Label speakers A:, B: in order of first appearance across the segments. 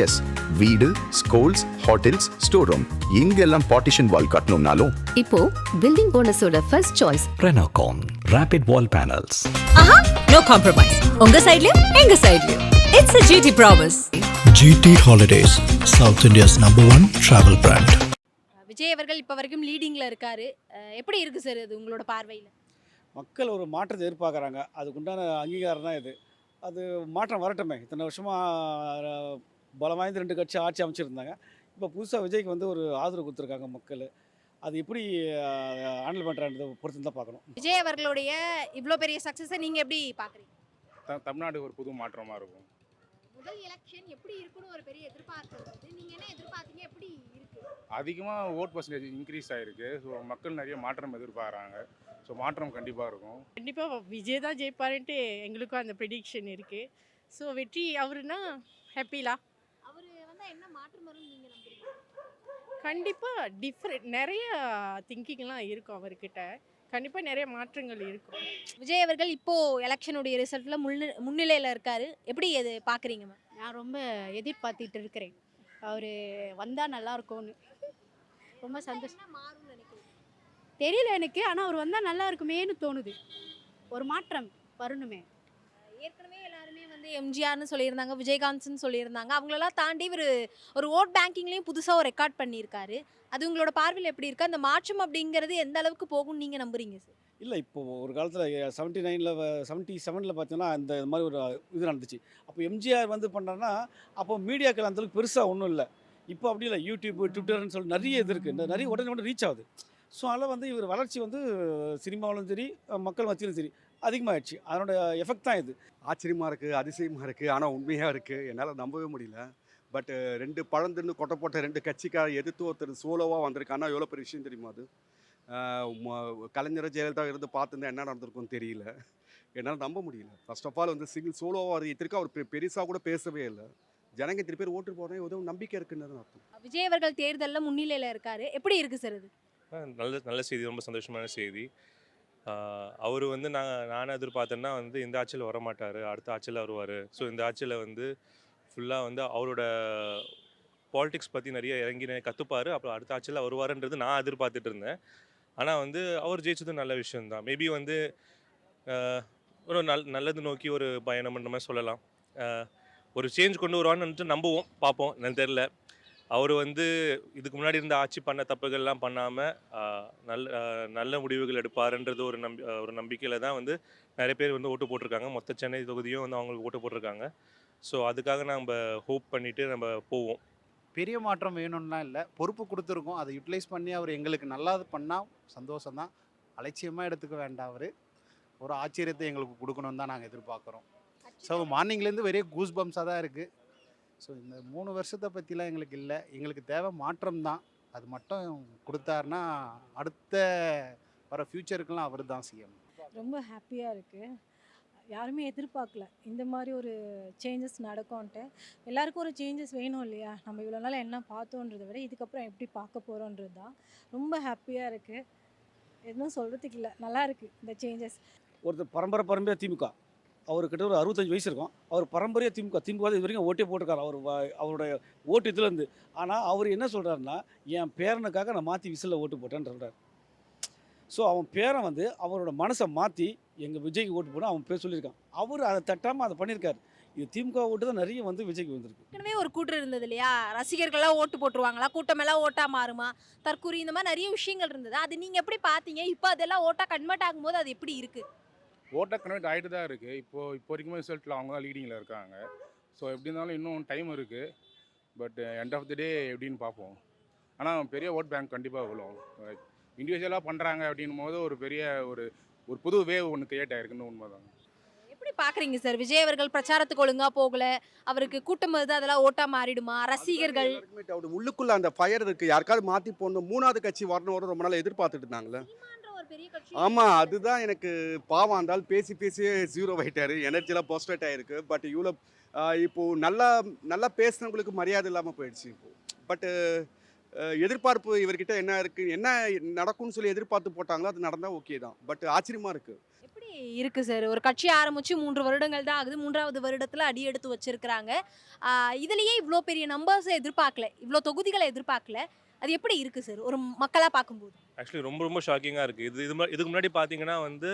A: S, வீடு, schools, hotels, store room இங்கெல்லாம் partition wall கட்டணும்னாலும்
B: இப்போ பில்டிங் போனஸோட first choice
C: Renocon Rapid Wall Panels.
D: ஆஹா, no compromise. உங்க சைடுலயும் எங்க சைடுலயும். It's a GT promise.
E: GT Holidays, South India's #1 travel brand.
F: Vijay அவர்கள் இப்போ வரைக்கும் லீடிங்கில் இருக்காரு. எப்படி இருக்கு சார் அது உங்களோட பார்வையில்?
G: மக்கள் ஒரு மாற்றத்தை எதிர்பார்க்குறாங்க. அதுக்குண்டான அங்கீகாரம் தான் இது. அது மாற்றம் வரட்டுமே. இத்தனை வருஷமாக பலம் வாய்ந்த 2 கட்சி ஆட்சி அமைச்சிருந்தாங்க. இப்போ புதுசாக விஜய்க்கு வந்து ஒரு ஆதரவு கொடுத்துருக்காங்க மக்கள். அது எப்படி ஹேண்டில் பண்ணுறான்றதை பொறுத்து தான் பார்க்கணும்.
F: விஜய் அவர்களுடைய இவ்வளோ பெரிய சக்ஸஸை நீங்கள் எப்படி பார்க்குறீங்க?
H: தமிழ்நாடு ஒரு புது மாற்றமாக இருக்கும்.
F: முதல் எலெக்ஷன் எப்படி இருக்குன்னு ஒரு பெரிய எதிர்பார்ப்பு இருந்தது. நீங்கள் என்ன எதிர்பார்த்தீங்க? எப்படி இருக்கு?
H: அதிகமாக ஓட் பர்சன்டேஜ் இன்க்ரீஸ் ஆகிருக்கு. ஸோ மக்கள் நிறைய மாற்றம் எதிர்பார்க்குறாங்க. ஸோ மாற்றம் கண்டிப்பாக இருக்கும்.
I: கண்டிப்பாக விஜய் தான் ஜெயிப்பாருன்ட்டு எங்களுக்கும் அந்த ப்ரெடிக்ஷன் இருக்குது. ஸோ வெற்றி அவருன்னா ஹாப்பிலா.
F: அவர் வந்து என்ன மாற்றம் வரும்னு நீங்கள் நம்புறீங்க?
I: கண்டிப்பாக டிஃப்ரெண்ட் நிறைய திங்கிங்லாம் இருக்கும் அவர்கிட்ட. கண்டிப்பாக நிறைய மாற்றங்கள் இருக்கும்.
F: விஜய் அவர்கள் இப்போது எலெக்ஷனுடைய ரிசல்ட்டில் முன்னிலையில் இருக்காரு. எப்படி எது பார்க்குறீங்க மேம்?
J: நான் ரொம்ப எதிர்பார்த்துட்டு இருக்கிறேன். அவர் வந்தால் நல்லா இருக்கும்னு. ரொம்ப சந்தோஷம்.
F: மாறும்னு நினைக்கிறேன்.
J: தெரியல எனக்கு, ஆனால் அவர் வந்தால் நல்லா இருக்குமேன்னு தோணுது. ஒரு மாற்றம் வரணுமே.
F: ஏற்கனவே எல்லாருமே வந்து எம்ஜிஆர்னு சொல்லியிருந்தாங்க, விஜயகாந்த்னு சொல்லியிருந்தாங்க. அவங்களெல்லாம் தாண்டி ஒரு ஓட் பேங்கிங்லேயும் புதுசாக ஒரு ரெக்கார்ட் பண்ணியிருக்காரு. அது உங்களோட பார்வையில் எப்படி இருக்குது? அந்த மாற்றம் அப்படிங்கிறது எந்த அளவுக்கு போகும்னு நீங்கள் நம்புறீங்க சார்?
G: இல்லை, இப்போது ஒரு காலத்தில் 77 பார்த்தீங்கன்னா இந்த மாதிரி ஒரு இது நடந்துச்சு. அப்போ எம்ஜிஆர் வந்து பண்ணார்னா அப்போ மீடியாக்கள் அந்தளவுக்கு பெருசாக ஒன்றும் இல்லை. இப்போ அப்படி இல்லை. யூடியூப், ட்விட்டர்னு சொல்லி நிறைய இது இருக்குது. நிறைய உடனே ரீச் ஆகுது. ஸோ அதனால் வந்து இவர் வளர்ச்சி வந்து சினிமாவிலும் சரி மக்கள் மத்தியிலும் சரி அதிகமாகிடுச்சு. அதனோட எஃபெக்ட் தான் இது.
K: ஆச்சரியமாக இருக்குது, அதிசயமாக இருக்குது, ஆனால் உண்மையாக இருக்குது. என்னால் நம்பவே முடியல. பட் 2 பழந்துன்னு கொட்டை போட்ட 2 கட்சிக்கார எதிர்த்து ஒருத்தர் சோலோவாக வந்திருக்கான்னா எவ்வளோ பெரிய விஷயம் தெரியுமா? அது கலைஞர் ஜெயலலிதா இருந்து பார்த்துருந்தா என்ன நடந்திருக்கும்னு தெரியல. என்னால் நம்ப முடியல. ஃபர்ஸ்ட் ஆஃப் ஆல் வந்து சிங்கிள் சோலோவாக அது இத்திருக்கா அவர் பெருசாக கூட பேசவே இல்லை. ஜனங்க 3 பேர் ஓட்டு போகிறேன் ஏதோ நம்பிக்கை இருக்குன்னு அர்த்தம்.
F: விஜய் அவர்கள் தேர்தலில் முன்னிலையில் இருக்காரு. எப்படி இருக்குது சார் அது?
L: நல்ல செய்தி, ரொம்ப சந்தோஷமான செய்தி. அவர் வந்து நானே எதிர்பார்த்தேன்னா வந்து இந்த ஆட்சியில் வரமாட்டார், அடுத்த ஆட்சியில் வருவார். ஸோ இந்த ஆட்சியில் வந்து ஃபுல்லாக வந்து அவரோட பாலிடிக்ஸ் பற்றி நிறைய இறங்கி கற்றுப்பார். அப்புறம் அடுத்த ஆட்சியில் வருவாருன்றது நான் எதிர்பார்த்துட்டு இருந்தேன். ஆனால் வந்து அவர் ஜெயிச்சது நல்ல விஷயம்தான். மேபி வந்து ஒரு நல்லது நோக்கி ஒரு பயணம் பண்ணுற மாதிரி சொல்லலாம். ஒரு சேஞ்ச் கொண்டு வருவான்னு நம்புவோம், பார்ப்போம். எனக்கு தெரில. அவர் வந்து இதுக்கு முன்னாடி இருந்த ஆட்சி பண்ண தப்புகள்லாம் பண்ணாமல் நல்ல முடிவுகள் எடுப்பாருன்றது ஒரு நம்பிக்கையில் தான் வந்து நிறைய பேர் வந்து ஓட்டு போட்டிருக்காங்க. மொத்த சென்னை தொகுதியும் வந்து அவங்களுக்கு ஓட்டு போட்டிருக்காங்க. ஸோ அதுக்காக நம்ம ஹோப் பண்ணிவிட்டு நம்ம போவோம்.
M: பெரிய மாற்றம் வேணும்லாம் இல்லை, பொறுப்பு கொடுத்துருக்கோம். அதை யூட்டிலைஸ் பண்ணி அவர் எங்களுக்கு நல்லா பண்ணால் சந்தோஷம்தான். அலட்சியமாக எடுத்துக்க வேண்டாம். அவர் ஒரு ஆச்சரியத்தை எங்களுக்கு கொடுக்கணும்னு தான் நாங்கள் எதிர்பார்க்குறோம். ஸோ மார்னிங்லேருந்து வெறும் கூஸ் பம்ஸாக தான் இருக்குது. ஸோ இந்த 3 வருஷத்தை பற்றிலாம் எங்களுக்கு இல்லை. எங்களுக்கு தேவை மாற்றம் தான். அது மட்டும் கொடுத்தாருன்னா அடுத்த வர ஃப்யூச்சருக்கெல்லாம் அவர் தான் சிஎம்.
I: ரொம்ப ஹாப்பியாக இருக்குது. யாருமே எதிர்பார்க்கல இந்த மாதிரி ஒரு சேஞ்சஸ் நடக்கும்ன்ட்டு. எல்லாருக்கும் ஒரு சேஞ்சஸ் வேணும் இல்லையா? நம்ம இவ்வளோ நாள் என்ன பார்த்தோன்றதை விட இதுக்கப்புறம் எப்படி பார்க்க போகிறோன்றது தான். ரொம்ப ஹாப்பியாக இருக்குது. எதுவும் சொல்கிறதுக்கு இல்லை, நல்லா இருக்குது இந்த சேஞ்சஸ்.
G: ஒருத்தர் பரம்பரையாக திமுக, அவர்கிட்ட ஒரு 65 வயசு இருக்கும். அவர் பரம்பரையாக திமுக இது வரைக்கும் ஓட்டே போட்டிருக்காரு. அவருடைய ஓட்டு இதுலேருந்து. ஆனால் அவர் என்ன சொல்கிறாருன்னா, என் பேரனுக்காக நான் மாற்றி விசிலில் ஓட்டு போட்டேன்னு சொல்கிறார். ஸோ அவன் பேரன் வந்து அவரோட மனசை மாற்றி எங்கள் விஜய்க்கு ஓட்டு போட அவன் பேர் சொல்லியிருக்கான். அவர் அதை தட்டாமல் அதை பண்ணியிருக்காரு. இது திமுக ஓட்டு தான் நிறைய வந்து விஜய்க்கு வந்திருக்கு.
F: ஏற்கனவே ஒரு கூட்டம் இருந்தது இல்லையா? ரசிகர்கள்லாம் ஓட்டு போட்டுருவாங்களா, கூட்டமெல்லாம் ஓட்டாக மாறுமா, தற்கூரி, இந்த மாதிரி நிறைய விஷயங்கள் இருந்தது. அது நீங்கள் எப்படி பார்த்தீங்க? இப்போ அதெல்லாம் ஓட்டாக கன்வெர்ட் ஆகும்போது அது எப்படி இருக்குது?
H: ஓட்டாக கன்வெர்ட் ஆகிட்டு தான் இருக்குது. இப்போ வரைக்கும் ரிசல்ட்டில் அவங்க தான் லீடிங்கில் இருக்காங்க. ஸோ எப்படி இருந்தாலும் இன்னும் டைம் இருக்குது. பட் எண்ட் ஆஃப் த டே எப்படின்னு பார்ப்போம். ஆனால் பெரிய ஓட் பேங்க் கண்டிப்பாக விழும். இண்டிவிஜுவலாக பண்ணுறாங்க அப்படின்னும் போது ஒரு பெரிய ஒரு புது வேவ் ஒன்று கிரியேட் ஆகிருக்குன்னு உண்மைதான்.
F: எப்படி பார்க்குறீங்க சார்? விஜய் அவர்கள் பிரச்சாரத்துக்கு ஒழுங்காக போகலை, அவருக்கு கூட்டம் வருது, அதெல்லாம் ஓட்டாக மாறிடுமா? ரசிகர்கள்
K: உள்ளுக்குள்ளே அந்த ஃபயர் இருக்குது. யாருக்காவது மாற்றி போடணும், 3வது கட்சி வரணும் ரொம்ப நாள் எதிர்பார்த்துட்டு இருந்தாங்களே. ஆமாம், அதுதான் எனக்கு பாவம். இருந்தாலும் பேசி ஜீரோ ஆகிட்டாரு. எனர்ஜிலாம் போஸ்டேட் ஆகிருக்கு. பட் இப்போது நல்லா பேசுனவங்களுக்கு மரியாதை இல்லாமல் போயிடுச்சு இப்போது. பட்டு எதிர்பார்ப்பு இவர்கிட்ட என்ன இருக்குது, என்ன நடக்கும்னு சொல்லி எதிர்பார்த்து போட்டாங்களோ அது நடந்தால் ஓகே தான். பட் ஆச்சரியமாக இருக்குது.
F: எப்படி இருக்கு சார். ஒரு கட்சி ஆரம்பிச்சு 3 வருடங்கள் தான் ஆகுது. 3வது வருடத்துல அடி எடுத்து வச்சிருக்கிறாங்க. இதுலயே இவ்ளோ பெரிய நம்பர்ஸ எதிர்பார்க்கல. இவ்ளோ தொகுதிகள எதிர்பார்க்கல. அது எப்படி இருக்கு சார்? ஒரு மக்களா பார்க்கும்போது?
L: ஆக்சுவலி ரொம்ப ரொம்ப ஷாக்கிங்காக இருக்குது. இதுக்கு முன்னாடி பார்த்தீங்கன்னா வந்து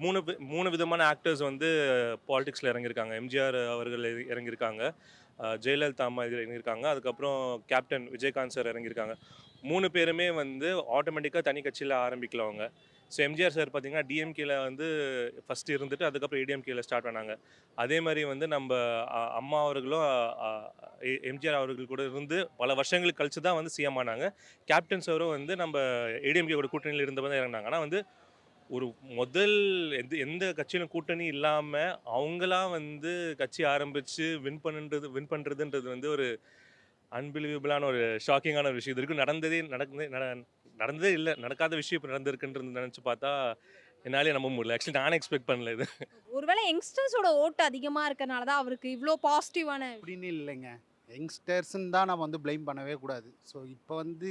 L: 3 விதமான ஆக்டர்ஸ் வந்து பாலிடிக்ஸில் இறங்கியிருக்காங்க. எம்ஜிஆர் அவர்கள் இறங்கியிருக்காங்க, ஜெயலலிதா அம்மா இறங்கியிருக்காங்க, அதுக்கப்புறம் கேப்டன் விஜயகாந்த் சார் இறங்கியிருக்காங்க. 3 பேருமே வந்து ஆட்டோமேட்டிக்காக தனி கட்சியில் ஆரம்பிக்கல அவங்க. ஸோ எம்ஜிஆர் சார் பார்த்தீங்கன்னா டிஎம்கேல வந்து ஃபஸ்ட்டு இருந்துட்டு அதுக்கப்புறம் ஏடிஎம்கேல ஸ்டார்ட் பண்ணாங்க. அதே மாதிரி வந்து நம்ம அம்மா அவர்களும் எம்ஜிஆர் அவர்கள் கூட இருந்து பல வருஷங்களுக்கு கழிச்சு தான் வந்து சிஎம் ஆனாங்க. கேப்டன் சாரும் வந்து நம்ம ஏடிஎம்கேயோட கூட்டணியில் இருந்தவங்க தான் இறங்கினாங்க. ஆனால் வந்து ஒரு முதல் எந்த கட்சியிலும் கூட்டணி இல்லாமல் அவங்களா வந்து கட்சி ஆரம்பித்து வின் பண்ணுறதுன்றது வந்து ஒரு அன்பிலீவபிளான ஒரு ஷாக்கிங்கான ஒரு விஷயம். இது வரைக்கும் நடந்ததே இல்லை, நடக்காத விஷயம் இப்போ நடந்திருக்குன்றது நினச்சி பார்த்தா என்னாலே நம்ப முடியல. ஆக்சுவலி நானே எக்ஸ்பெக்ட் பண்ணல இது.
F: ஒருவேளை யங்ஸ்டர்ஸோட ஓட்டு அதிகமா இருக்கனால தான் அவருக்கு இவ்ளோ பாசிட்டிவான
M: அப்படின்னு இல்லைங்க. யங்ஸ்டர்ஸ்ன்னு தான் நம்ம வந்து ப்ளேம் பண்ணவே கூடாது. ஸோ இப்போ வந்து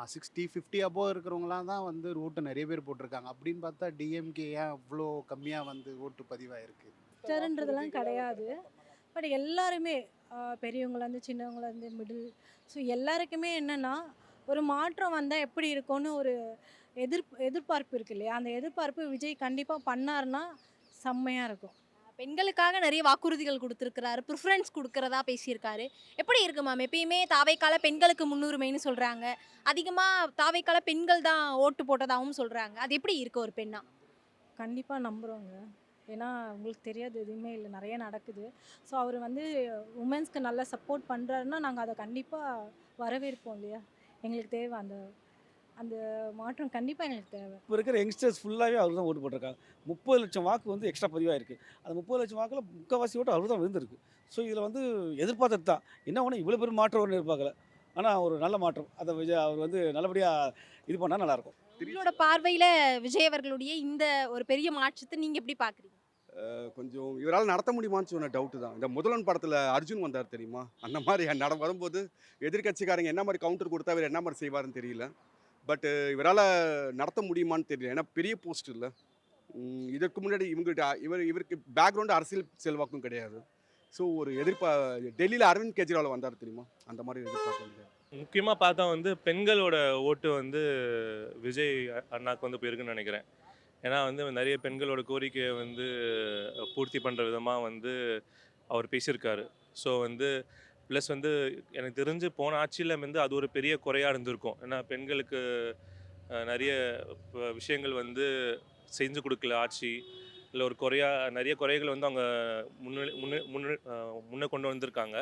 M: 60-50 அபோவ் இருக்கிறவங்களாம் தான் வந்து ஓட்டு நிறைய பேர் போட்டிருக்காங்க. அப்படின்னு பார்த்தா டிஎம்கே ஏன் அவ்வளோ கம்மியாக வந்து ஓட்டு பதிவாயிருக்கு?
I: ன்றதெல்லாம் கிடையாது. பட் எல்லாருமே பெரியவங்கலேருந்து சின்னவங்கலேருந்து மிடில், ஸோ எல்லாருக்குமே என்னென்னா ஒரு மாற்றம் வந்தால் எப்படி இருக்கும்னு ஒரு எதிர்பார்ப்பு இருக்கு இல்லையா? அந்த எதிர்பார்ப்பு விஜய் கண்டிப்பாக பண்ணாருன்னா செம்மையாக இருக்கும்.
F: பெண்களுக்காக நிறைய வாக்குறுதிகள் குடுத்திருக்கிறாரு. ப்ரிஃபரன்ஸ் குடுக்கிறதா பேசியிருக்காரு. எப்படி இருக்கு மேம்? எப்பயுமே தாவேக்கால பெண்களுக்கு முன்னுரிமைன்னு சொல்றாங்க. அதிகமா தாவேக்கால பெண்கள் தான் ஓட்டு போட்டதாகவும் சொல்றாங்க. அது எப்படி இருக்கு ஒரு பெண்ணா?
I: கண்டிப்பாக நம்புகிறோங்க. ஏன்னா உங்களுக்கு தெரியாது எதுவுமே இல்லை, நிறைய நடக்குது. ஸோ அவர் வந்து உமன்ஸ்க்கு நல்லா சப்போர்ட் பண்ணுறாருன்னா நாங்கள் அதை கண்டிப்பாக வரவேற்போம் இல்லையா? எங்களுக்கு தேவை அந்த அந்த மாற்றம் கண்டிப்பாக எங்களுக்கு தேவை.
G: இப்போ இருக்கிற யங்ஸ்டர்ஸ் ஃபுல்லாகவே அவர் தான் ஓட்டு போட்டிருக்காங்க. 30 லட்சம் வாக்கு வந்து எக்ஸ்ட்ரா பதிவாயிருக்கு. அந்த 30 லட்சம் வாக்கில் முக்கால்வாசி ஓட்டு அவர் தான் விழுந்திருக்கு. ஸோ இதில் வந்து எதிர்பார்த்தது தான். என்ன ஒன்று இவ்வளோ பெரிய மாற்றம் வரும்னு எதிர்பார்க்கல. ஆனால் ஒரு நல்ல மாற்றம். அதை விஜய் அவர் வந்து நல்லபடியாக இது பண்ணால் நல்லாயிருக்கும்.
F: உங்களோட பார்வையில விஜய் அவர்களுடைய இந்த ஒரு பெரிய மாற்றத்தை நீங்க எப்படி பார்க்குறீங்க?
K: கொஞ்சம் இவரால் நடத்த முடியுமான்னு சொன்ன டவுட்டு தான். இந்த முதல்வன் படத்தில் அர்ஜுன் வந்தார் தெரியுமா? அந்த மாதிரி வரும்போது எதிர்கட்சிக்காரங்க என்ன மாதிரி கவுண்டர் கொடுத்தா இவர் என்ன மாதிரி செய்வாருன்னு தெரியல. பட்டு இவரால் நடத்த முடியுமான்னு தெரியல. ஏன்னா பெரிய போஸ்ட் இல்லை. இதற்கு முன்னாடி இவருக்கு பேக்ரவுண்டு அரசியல் செல்வாக்கும் கிடையாது. ஸோ ஒரு டெல்லியில் அரவிந்த் கெஜ்ரிவால் வந்தார் தெரியுமா? அந்த மாதிரி எதிர்பார்க்க முடியாது.
L: முக்கியமாக பார்த்தா வந்து பெண்களோட ஓட்டு வந்து விஜய் அண்ணாக்கு வந்து போயிருக்குன்னு நினைக்கிறேன். ஏன்னா வந்து நிறைய பெண்களோட கோரிக்கையை வந்து பூர்த்தி பண்ணுற விதமாக வந்து அவர் பேசியிருக்காரு. ஸோ வந்து ப்ளஸ் வந்து எனக்கு தெரிஞ்சு போன ஆட்சியில் வந்து அது ஒரு பெரிய குறையாக இருந்திருக்கும். ஏன்னா பெண்களுக்கு நிறைய விஷயங்கள் வந்து செஞ்சு கொடுக்கல ஆட்சி, இல்லை ஒரு நிறைய குறைகள் வந்து அவங்க முன்னே கொண்டு வந்திருக்காங்க.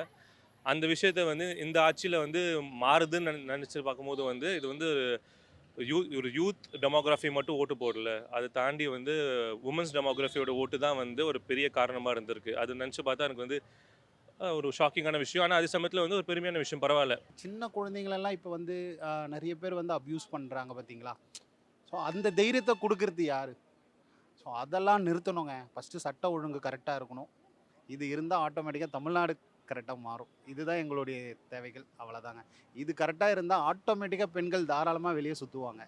L: அந்த விஷயத்த வந்து இந்த ஆட்சியில் வந்து மாறுதுன்னு நினச்சி பார்க்கும்போது வந்து இது வந்து ஒரு யூத் டெமோகிராஃபி மட்டும் ஓட்டு போடல, அதை தாண்டி வந்து உமன்ஸ் டெமோகிராஃபியோட ஓட்டு தான் வந்து ஒரு பெரிய காரணமாக இருந்திருக்கு. அது நினச்சி பார்த்தா எனக்கு வந்து ஒரு ஷாக்கிங்கான விஷயம். ஆனால் அதே சமயத்தில் வந்து ஒரு பெருமையான விஷயம். பரவாயில்ல.
M: சின்ன குழந்தைங்களெல்லாம் இப்போ வந்து நிறைய பேர் வந்து அப்யூஸ் பண்ணுறாங்க பார்த்தீங்களா? ஸோ அந்த தைரியத்தை கொடுக்கறது யார்? ஸோ அதெல்லாம் நிறுத்தணுங்க. ஃபஸ்ட்டு சட்ட ஒழுங்கு கரெக்டாக இருக்கணும். இது இருந்தால் ஆட்டோமேட்டிக்காக தமிழ்நாடு கரெக்டாக மாறும். இதுதான் எங்களுடைய தேவைகள், அவ்வளோதாங்க. இது கரெக்டாக இருந்தால் ஆட்டோமேட்டிக்காக பெண்கள் தாராளமாக வெளியே சுற்றுவாங்க.